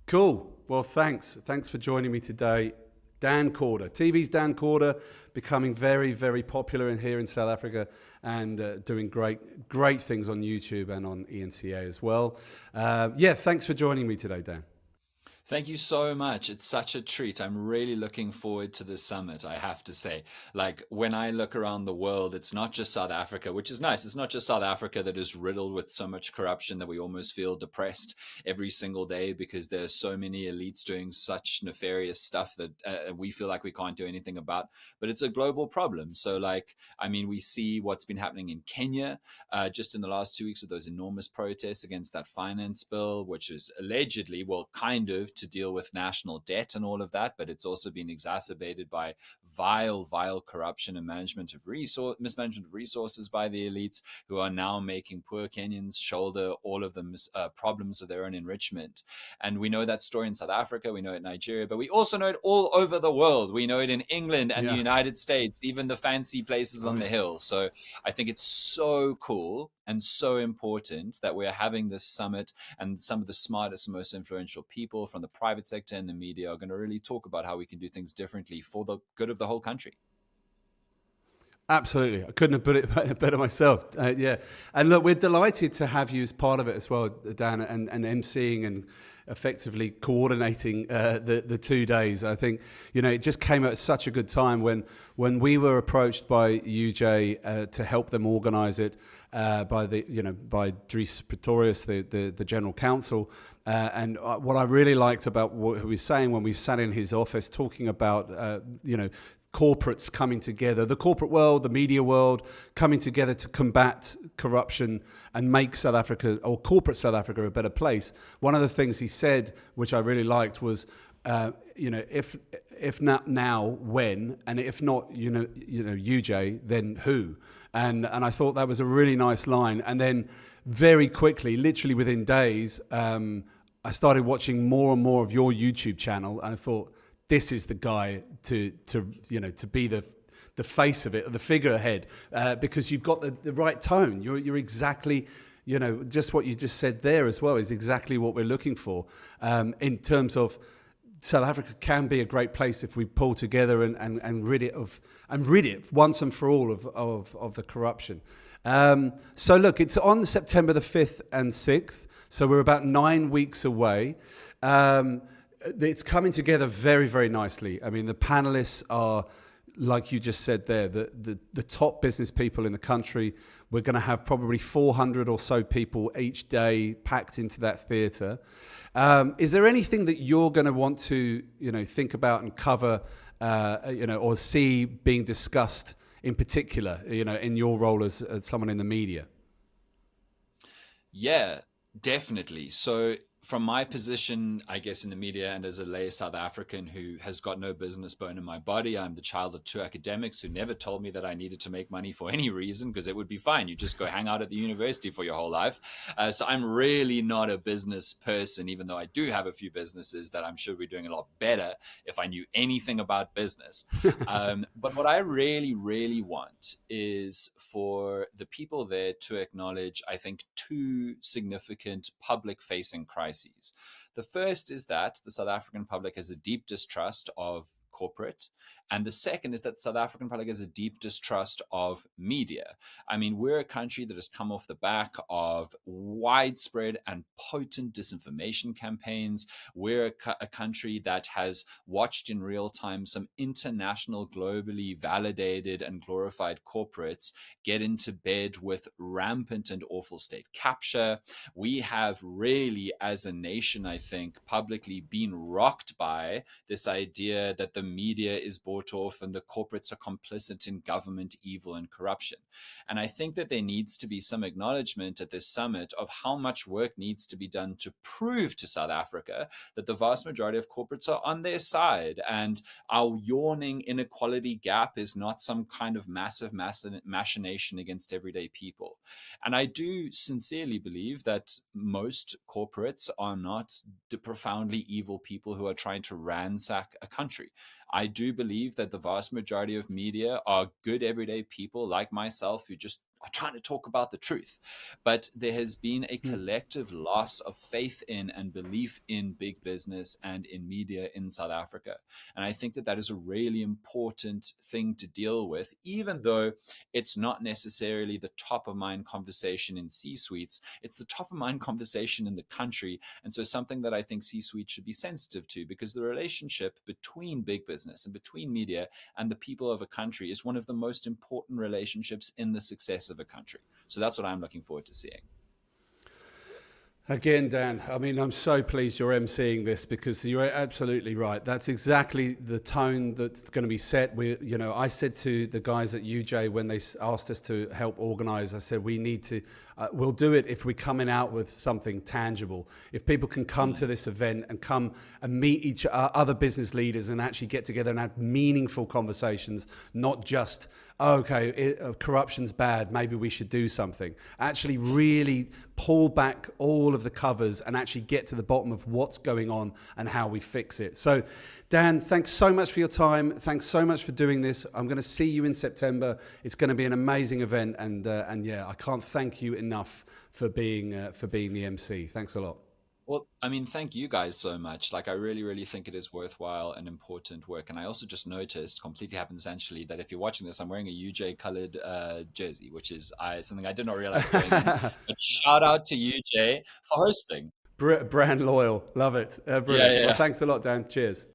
Cool. Well, thanks. Thanks for joining me today. Dan Corder, TV's Dan Corder, becoming very, very popular here in South Africa and doing great things on YouTube and on ENCA as well. Yeah, thanks for joining me today, Dan. Thank you so much. It's such a treat. I'm really looking forward to this summit, I have to say. Like, when I look around the world, it's not just South Africa, which is nice. It's not just South Africa that is riddled with so much corruption that we almost feel depressed every single day because there's so many elites doing such nefarious stuff that we feel like we can't do anything about. But it's a global problem. So, like, I mean, we see what's been happening in Kenya just in the last 2 weeks with those enormous protests against that finance bill, which is allegedly, well, kind of to deal with national debt and all of that, but it's also been exacerbated by vile corruption and mismanagement of resources by the elites, who are now making poor Kenyans shoulder all of the problems of their own enrichment. And we know that story in South Africa, we know it in Nigeria, but we also know it all over the world. We know it in England and the Yeah. United States, even the fancy places Oh, on yeah. the hill. So I think it's so cool and so important that we're having this summit, and some of the smartest and most influential people from the private sector and the media are going to really talk about how we can do things differently for the good of the whole country. Absolutely. I couldn't have put it better myself. Yeah. And look, we're delighted to have you as part of it as well, Dan, and emceeing and effectively coordinating the 2 days. I think, it just came at such a good time when we were approached by UJ to help them organize it by Dries Pretorius, the general counsel. And what I really liked about what he was saying when we sat in his office talking about, corporates coming together, the corporate world, the media world coming together to combat corruption and make South Africa, or corporate South Africa, a better place. One of the things he said, which I really liked, was, if not now, when, and if not, UJ, then who? And I thought that was a really nice line. And then very quickly, literally within days, I started watching more and more of your YouTube channel, and I thought, this is the guy to be the face of it, the figurehead, because you've got the right tone. You're exactly, just what you just said there as well is exactly what we're looking for, in terms of South Africa can be a great place if we pull together and rid it once and for all of the corruption. So look, it's on September the 5th and 6th, so we're about 9 weeks away. It's coming together very, very nicely. I mean, the panelists are, like you just said there, the top business people in the country. We're going to have probably 400 or so people each day packed into that theatre. Is there anything that you're going to want to, think about and cover, or see being discussed in particular, in your role as someone in the media? Yeah, definitely. So, from my position, I guess, in the media and as a lay South African who has got no business bone in my body, I'm the child of two academics who never told me that I needed to make money for any reason, because it would be fine. You just go hang out at the university for your whole life. So I'm really not a business person, even though I do have a few businesses that I'm sure we're doing a lot better if I knew anything about business. But what I really, really want is for the people there to acknowledge, I think, two significant public facing crises. The first is that the South African public has a deep distrust of corporate. And the second is that the South African public has a deep distrust of media. I mean, we're a country that has come off the back of widespread and potent disinformation campaigns. We're a country that has watched in real time some international, globally validated and glorified corporates get into bed with rampant and awful state capture. We have really, as a nation, I think, publicly been rocked by this idea that the media is bought off and the corporates are complicit in government evil and corruption. And I think that there needs to be some acknowledgement at this summit of how much work needs to be done to prove to South Africa that the vast majority of corporates are on their side, and our yawning inequality gap is not some kind of massive machination against everyday people. And I do sincerely believe that most corporates are not the profoundly evil people who are trying to ransack a country. I do believe that the vast majority of media are good everyday people like myself who just are trying to talk about the truth. But there has been a Mm. collective loss of faith in and belief in big business and in media in South Africa. And I think that that is a really important thing to deal with, even though it's not necessarily the top of mind conversation in C suites. It's the top of mind conversation in the country. And so something that I think C suite should be sensitive to, because the relationship between big business and between media and the people of a country is one of the most important relationships in the success of a country. So that's what I'm looking forward to seeing. Again, Dan, I mean, I'm so pleased you're emceeing this, because you're absolutely right. That's exactly the tone that's going to be set. I said to the guys at UJ when they asked us to help organize, I said, we need to, we'll do it if we're coming out with something tangible. If people can come to this event and come and meet each other business leaders and actually get together and have meaningful conversations, not just, corruption's bad, maybe we should do something. Actually really pull back all of the covers and actually get to the bottom of what's going on and how we fix it. So, Dan, thanks so much for your time. Thanks so much for doing this. I'm going to see you in September. It's going to be an amazing event, and yeah, I can't thank you enough for being the MC. Thanks a lot. Well, I mean, thank you guys so much. Like, I really, really think it is worthwhile and important work. And I also just noticed, completely happenstantly, that if you're watching this, I'm wearing a UJ colored jersey, which is something I did not realize going in. But shout out to UJ for hosting. Brand loyal. Love it. Brilliant. Yeah, yeah. Well, thanks a lot, Dan. Cheers.